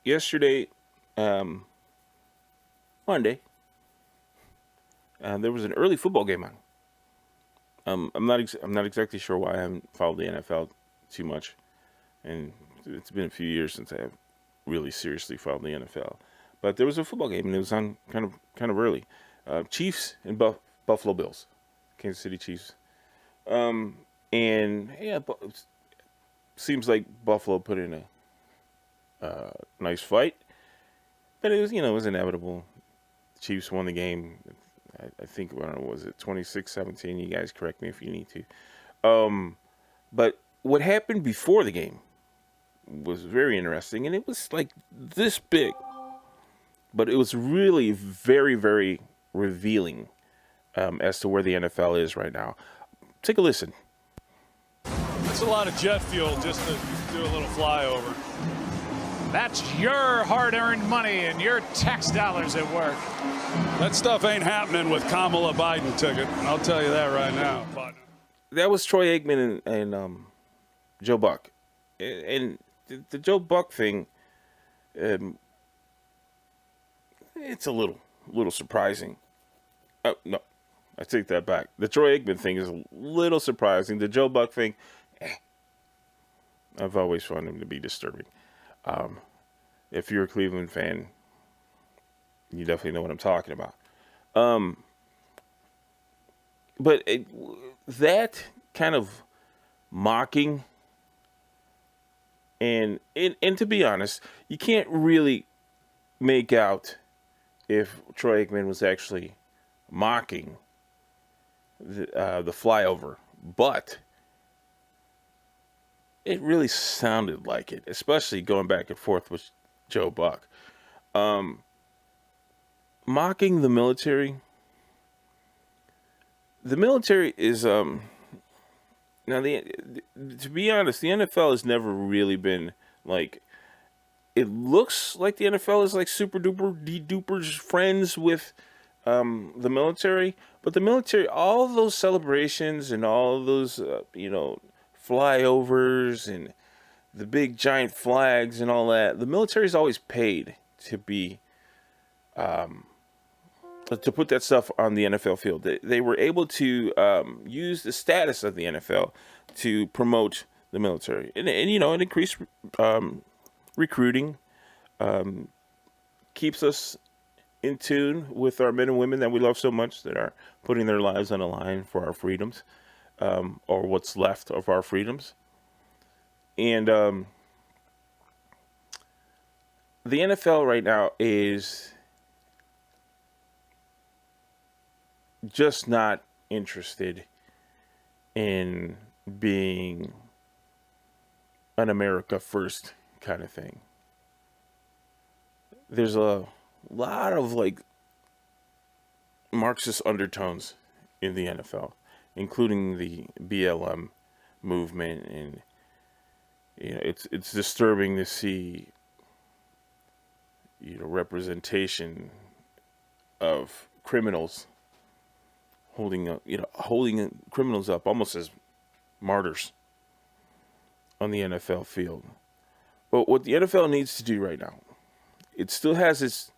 yesterday, Monday, there was an early football game on. I'm not exactly sure why I haven't followed the NFL too much, and it's been a few years since I have really seriously followed the NFL. But there was a football game, and it was on kind of early. Chiefs and Buffalo Bills, Kansas City Chiefs. And yeah, it seems like Buffalo put in a nice fight, but it was inevitable. The Chiefs won the game. I think, I don't know, was it 26-17? You guys correct me if you need to. But what happened before the game was very interesting, and it was like this big, but it was really very, very revealing as to where the NFL is right now. Take a listen. It's a lot of jet fuel just to do a little flyover. That's your hard-earned money and your tax dollars at work. That stuff ain't happening with Kamala Biden ticket. I'll tell you that right now. But that was Troy Aikman and Joe Buck. And the Joe Buck thing, it's a little surprising. Oh, no, I take that back. The Troy Aikman thing is a little surprising. The Joe Buck thing, I've always found him to be disturbing. If you're a Cleveland fan, you definitely know what I'm talking about. But that kind of mocking, and to be honest, you can't really make out if Troy Aikman was actually mocking the flyover, but it really sounded like it, especially going back and forth with Joe Buck. Mocking the military. The military is now to be honest, the NFL has never really been like. It looks like the NFL is like super duper duper friends with the military, but the military, all those celebrations and all those flyovers and the big giant flags and all that, the military is always paid to be to put that stuff on the NFL field. They were able to use the status of the NFL to promote the military, and it increased recruiting, keeps us in tune with our men and women that we love so much, that are putting their lives on the line for our freedoms, or what's left of our freedoms. And the NFL right now is just not interested in being an America first kind of thing. There's a lot of like Marxist undertones in the NFL, including the BLM movement, and it's disturbing to see representation of criminals holding criminals up almost as martyrs on the NFL field. But what the NFL needs to do right now, it still has its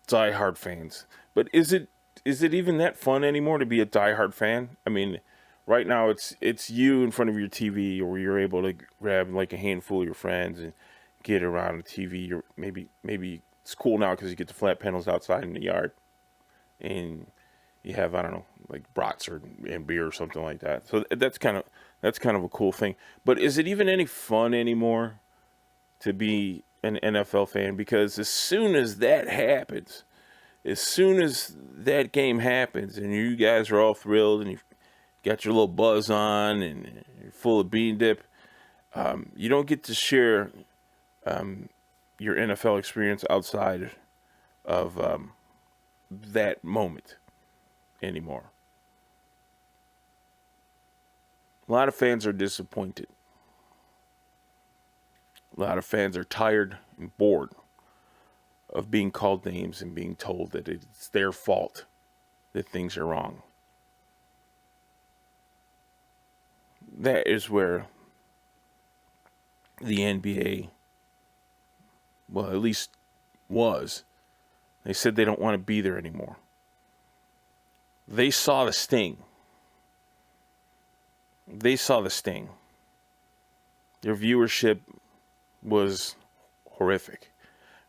diehard fans, but is it even that fun anymore to be a diehard fan? I mean, right now it's you in front of your TV, or you're able to grab like a handful of your friends and get around the TV. Or maybe it's cool now because you get the flat panels outside in the yard, and you have, I don't know, like brats and beer or something like that. So that's kind of a cool thing. But is it even any fun anymore to be an NFL fan? Because as soon as that happens, as soon as that game happens, and you guys are all thrilled and you've got your little buzz on and you're full of bean dip, you don't get to share your NFL experience outside of that moment anymore. A lot of fans are disappointed. A lot of fans are tired and bored of being called names and being told that it's their fault that things are wrong. That is where the NBA well, at least was. They said they don't want to be there anymore. They saw the sting. Their viewership was horrific.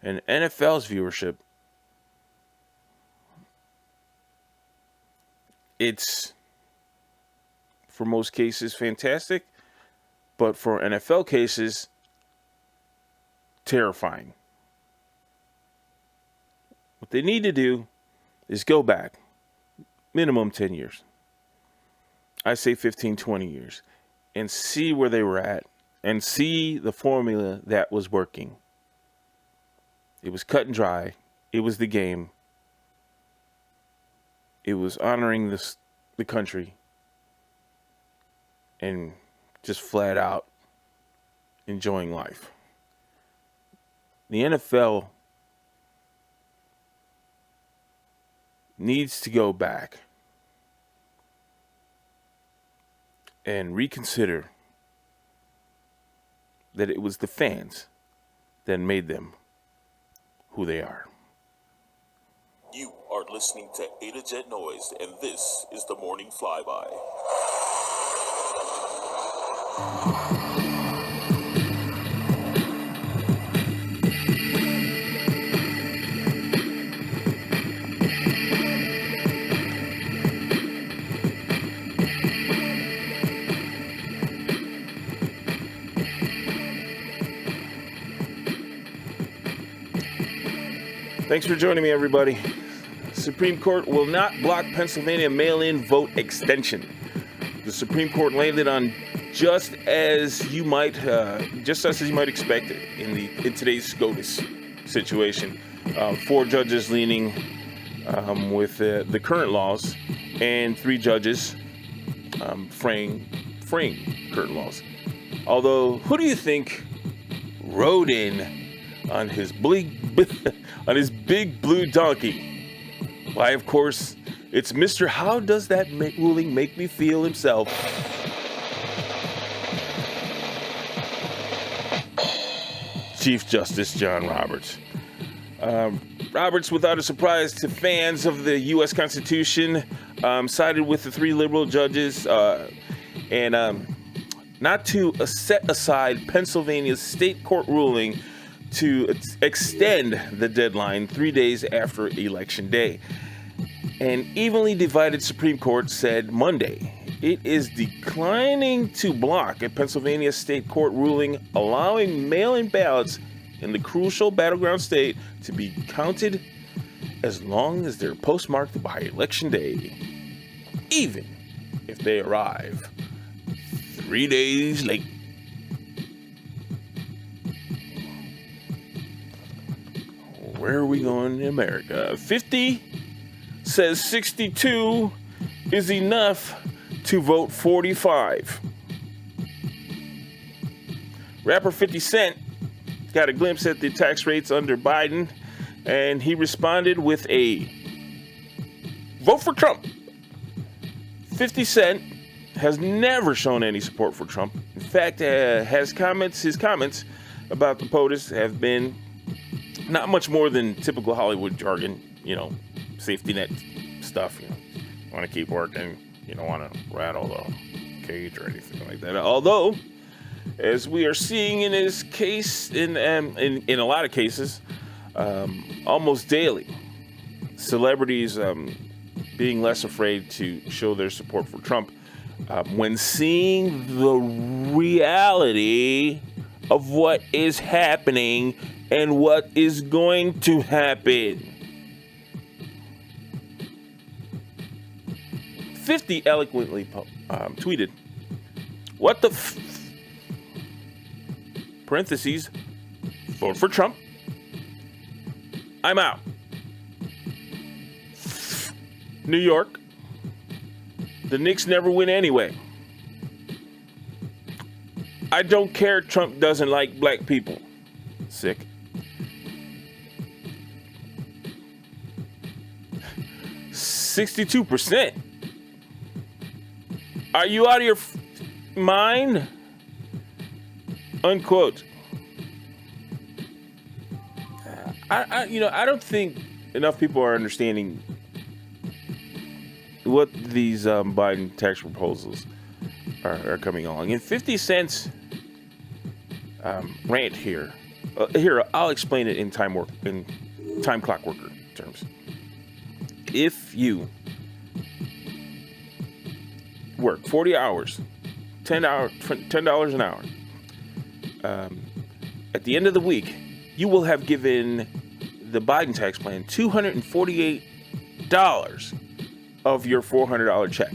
And NFL's viewership, it's, for most cases, fantastic. But for NFL cases, terrifying. What they need to do is go back, minimum 10 years. I say 15, 20 years, and see where they were at and see the formula that was working. It was cut and dry. It was the game. It was honoring the country and just flat out enjoying life. The NFL needs to go back and reconsider that it was the fans that made them who they are. You are listening to A to Jet Noise, and this is the Morning Flyby. Thanks for joining me, everybody. Supreme Court will not block Pennsylvania mail-in vote extension. The Supreme Court landed on just as you might expect it in today's SCOTUS situation. 4 judges leaning with the current laws, and 3 judges fraying current laws. Although, who do you think rode in on his big blue donkey? Why, of course, it's Mr. How Does That Ruling Make Me Feel himself, Chief Justice John Roberts. Roberts, without a surprise to fans of the U.S. Constitution, sided with the 3 liberal judges and not to set aside Pennsylvania's state court ruling to extend the deadline 3 days after Election Day. An evenly divided Supreme Court said Monday it is declining to block a Pennsylvania state court ruling allowing mail-in ballots in the crucial battleground state to be counted as long as they're postmarked by Election Day, even if they arrive 3 days late. Where are we going in America? 50 says 62 is enough to vote 45. Rapper 50 Cent got a glimpse at the tax rates under Biden, and he responded with a vote for Trump. 50 Cent has never shown any support for Trump. In fact, his comments about the POTUS have been not much more than typical Hollywood jargon, safety net stuff. You want to keep working, you don't want to rattle the cage or anything like that. Although, as we are seeing in his case, in a lot of cases, almost daily, celebrities being less afraid to show their support for Trump when seeing the reality of what is happening and what is going to happen. 50 eloquently tweeted, "What the parentheses, vote for Trump. I'm out. New York. The Knicks never win anyway. I don't care Trump doesn't like black people." Sick. 62%. Are you out of your mind? Unquote. I don't think enough people are understanding what these Biden tax proposals are coming along. And 50 cents rant here. Here, I'll explain it in time clock worker terms. If you work 40 hours, $10 an hour, at the end of the week, you will have given the Biden tax plan $248 of your $400 check.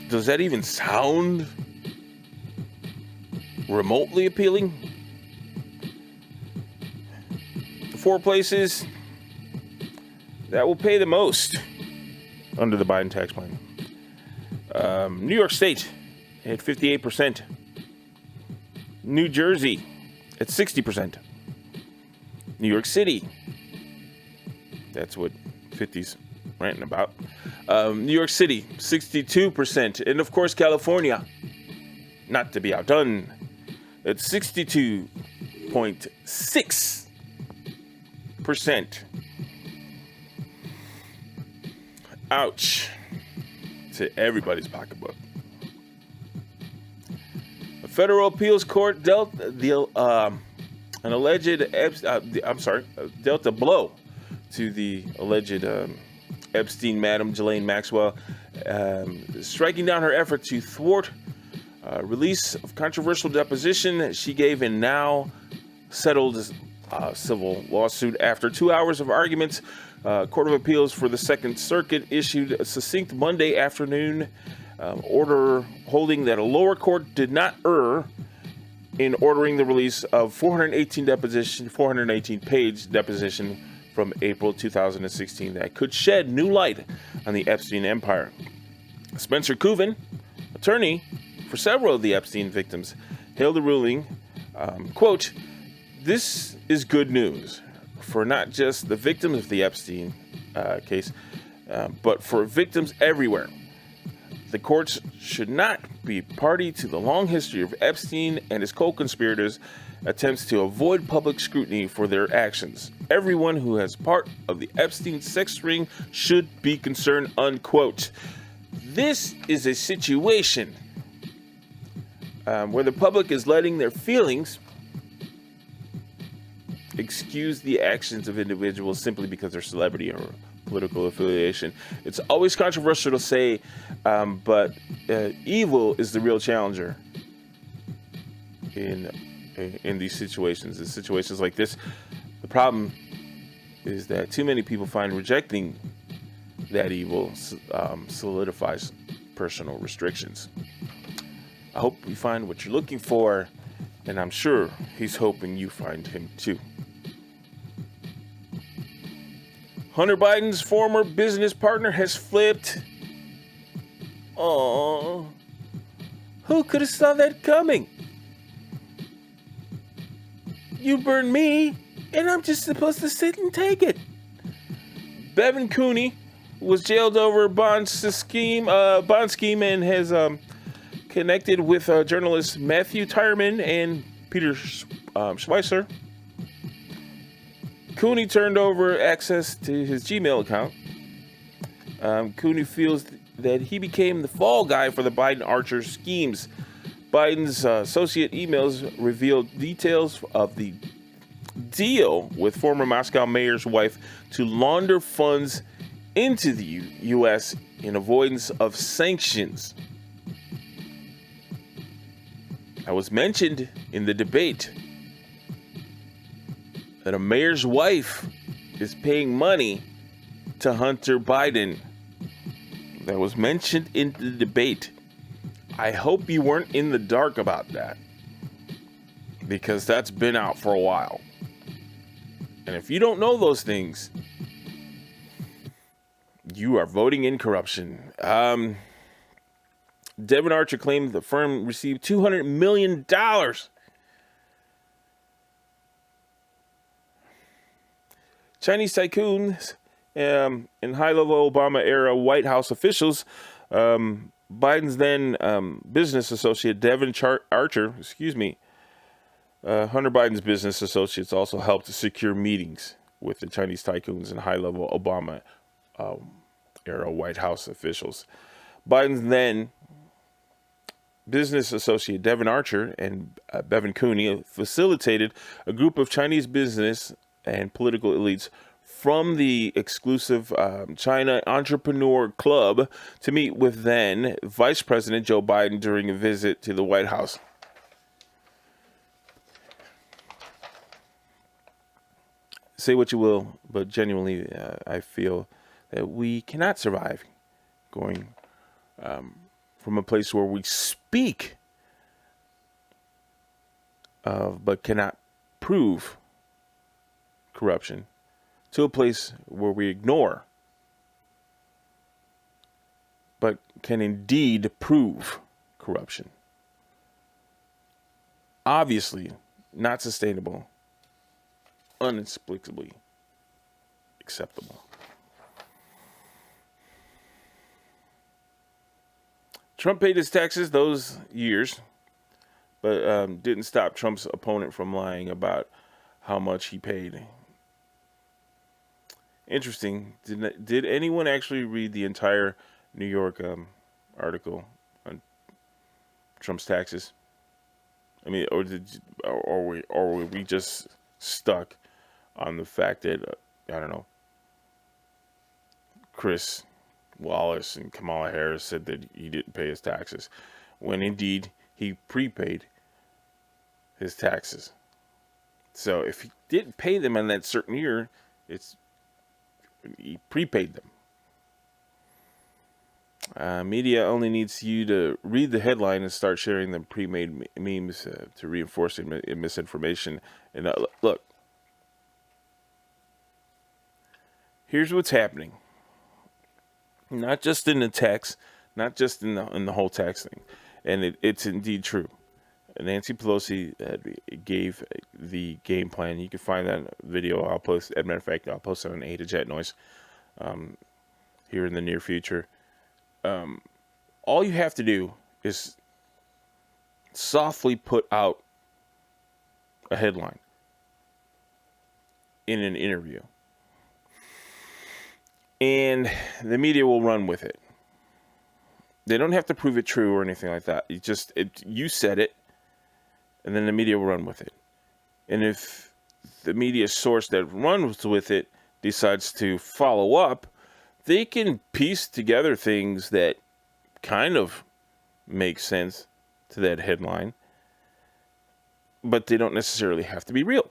Does that even sound remotely appealing? The 4 places that will pay the most under the Biden tax plan. New York State at 58%. New Jersey at 60%. New York City, that's what 50's ranting about. New York City, 62%. And of course, California, not to be outdone, at 62.6%. Ouch. To everybody's pocketbook. A federal appeals court dealt a blow to the alleged Epstein Madam Ghislaine Maxwell, striking down her effort to thwart release of controversial deposition she gave in now settled civil lawsuit. After 2 hours of arguments, Court of Appeals for the Second Circuit issued a succinct Monday afternoon order holding that a lower court did not err in ordering the release of 418-page deposition from April 2016 that could shed new light on the Epstein empire. Spencer Coven, attorney for several of the Epstein victims, hailed the ruling, quote, "This is good news for not just the victims of the Epstein case, but for victims everywhere. The courts should not be party to the long history of Epstein and his co-conspirators' attempts to avoid public scrutiny for their actions. Everyone who has part of the Epstein sex ring should be concerned," unquote. This is a situation where the public is letting their feelings excuse the actions of individuals simply because they're celebrity or political affiliation. It's always controversial to say, but evil is the real challenger in these situations. In situations like this, the problem is that too many people find rejecting that evil solidifies personal restrictions. I hope you find what you're looking for, and I'm sure he's hoping you find him too. Hunter Biden's former business partner has flipped. Oh, who could have saw that coming? You burned me, and I'm just supposed to sit and take it. Bevan Cooney was jailed over bond scheme and has connected with journalists Matthew Tyerman and Peter Schweizer. Cooney turned over access to his Gmail account. Cooney feels that he became the fall guy for the Biden-Archer schemes. Biden's associate emails revealed details of the deal with former Moscow mayor's wife to launder funds into the U.S. in avoidance of sanctions. That was mentioned in the debate that a mayor's wife is paying money to Hunter Biden. That was mentioned in the debate. I hope you weren't in the dark about that, because that's been out for a while. And if you don't know those things, you are voting in corruption. Devon Archer claimed the firm received $200 million. Chinese tycoons and high-level Obama-era White House officials, Biden's then business associate Devon Archer, Hunter Biden's business associates also helped to secure meetings with the Chinese tycoons and high-level Obama era White House officials. Biden's then business associate Devin Archer and Bevan Cooney facilitated a group of Chinese business and political elites from the exclusive China Entrepreneur Club to meet with then Vice President Joe Biden during a visit to the White House. Say what you will, but genuinely, I feel that we cannot survive going from a place where we speak of but cannot prove corruption to a place where we ignore but can indeed prove corruption. Obviously, not sustainable, inexplicably acceptable. Trump paid his taxes those years, but didn't stop Trump's opponent from lying about how much he paid. Interesting. Did anyone actually read the entire New York article on Trump's taxes? I mean, or were we just stuck on the fact that I don't know, Chris Wallace and Kamala Harris said that he didn't pay his taxes, when indeed he prepaid his taxes. So if he didn't pay them in that certain year, he prepaid them. Media only needs you to read the headline and start sharing the pre-made memes to reinforce misinformation. And look, here's what's happening. Not just in the text, not just in the whole tax thing, and it's indeed true. Nancy Pelosi gave the game plan. You can find that video. I'll post. As a matter of fact, I'll post it on A to Jet Noise here in the near future. All you have to do is softly put out a headline in an interview, and the media will run with it. They don't have to prove it true or anything like that. You said it, and then the media will run with it. And if the media source that runs with it decides to follow up, they can piece together things that kind of make sense to that headline, but they don't necessarily have to be real.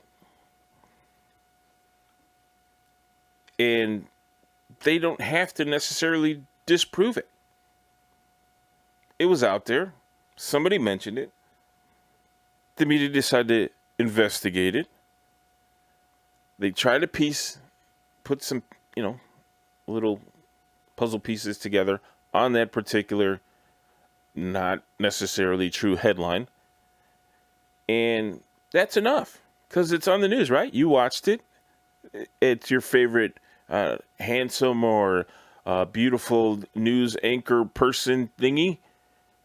And they don't have to necessarily disprove it. It was out there. Somebody mentioned it. The media decided to investigate it. They tried to put some, little puzzle pieces together on that particular not necessarily true headline. And that's enough, because it's on the news, right? You watched it. It's your favorite handsome or beautiful news anchor person thingy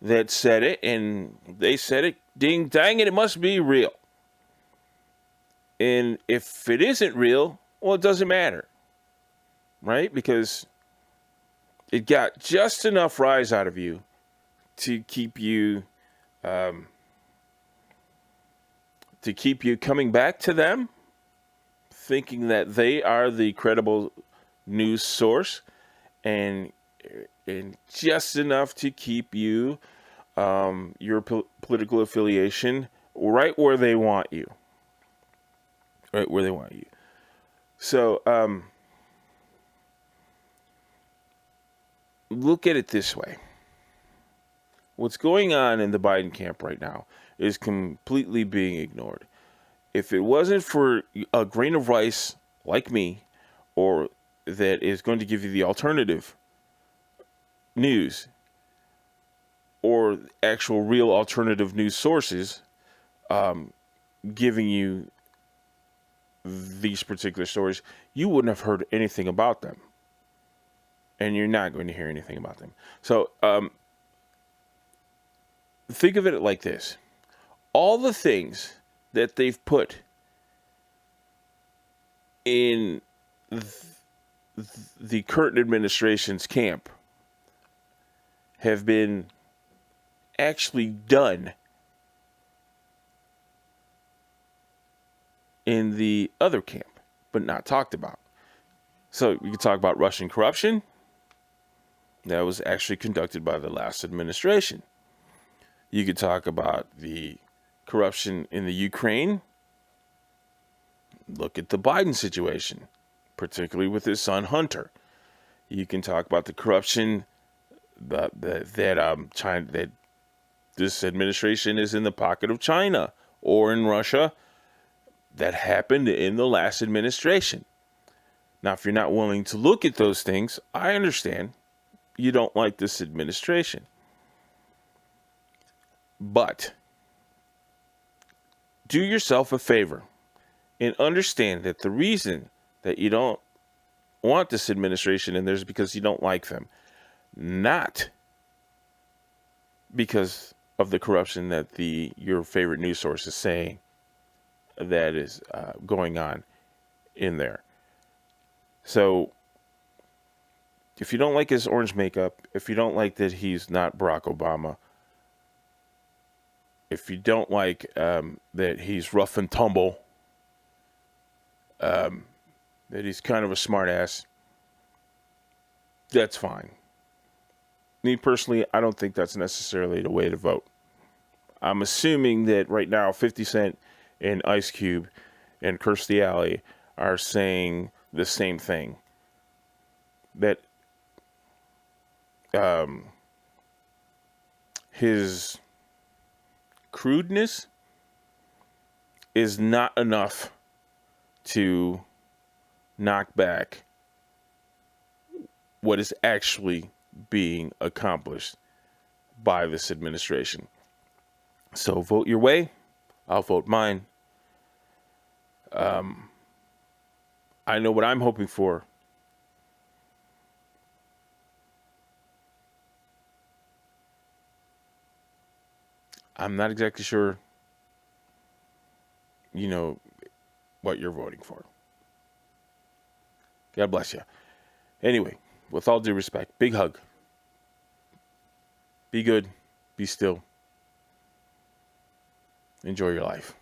that said it, and they said it. Ding, dang it, it must be real. And if it isn't real, well, it doesn't matter, right? Because it got just enough rise out of you to keep you coming back to them, thinking that they are the credible news source, and just enough to keep you, your political affiliation, right where they want you. Right where they want you. So, look at it this way. What's going on in the Biden camp right now is completely being ignored. If it wasn't for a grain of rice like me, or that is going to give you the alternative news, or actual real alternative news sources giving you these particular stories, you wouldn't have heard anything about them. And you're not going to hear anything about them. So think of it like this. All the things that they've put in the current administration's camp have been actually done in the other camp, but not talked about. So you can talk about Russian corruption. That was actually conducted by the last administration. You could talk about the corruption in the Ukraine. Look at the Biden situation, particularly with his son Hunter. You can talk about the corruption that this administration is in the pocket of China or in Russia that happened in the last administration. Now, if you're not willing to look at those things, I understand you don't like this administration. But do yourself a favor and understand that the reason that you don't want this administration in there is because you don't like them. Not because of the corruption that your favorite news source is saying that is going on in there. So if you don't like his orange makeup, if you don't like that he's not Barack Obama, if you don't like that he's rough and tumble, that he's kind of a smart ass, that's fine. Me personally, I don't think that's necessarily the way to vote. I'm assuming that right now 50 Cent and Ice Cube and Kirstie Alley are saying the same thing. That his crudeness is not enough to knock back what is actually being accomplished by this administration. So vote your way. I'll vote mine. I know what I'm hoping for. I'm not exactly sure, what you're voting for. God bless you. Anyway, with all due respect, big hug. Be good. Be still. Enjoy your life.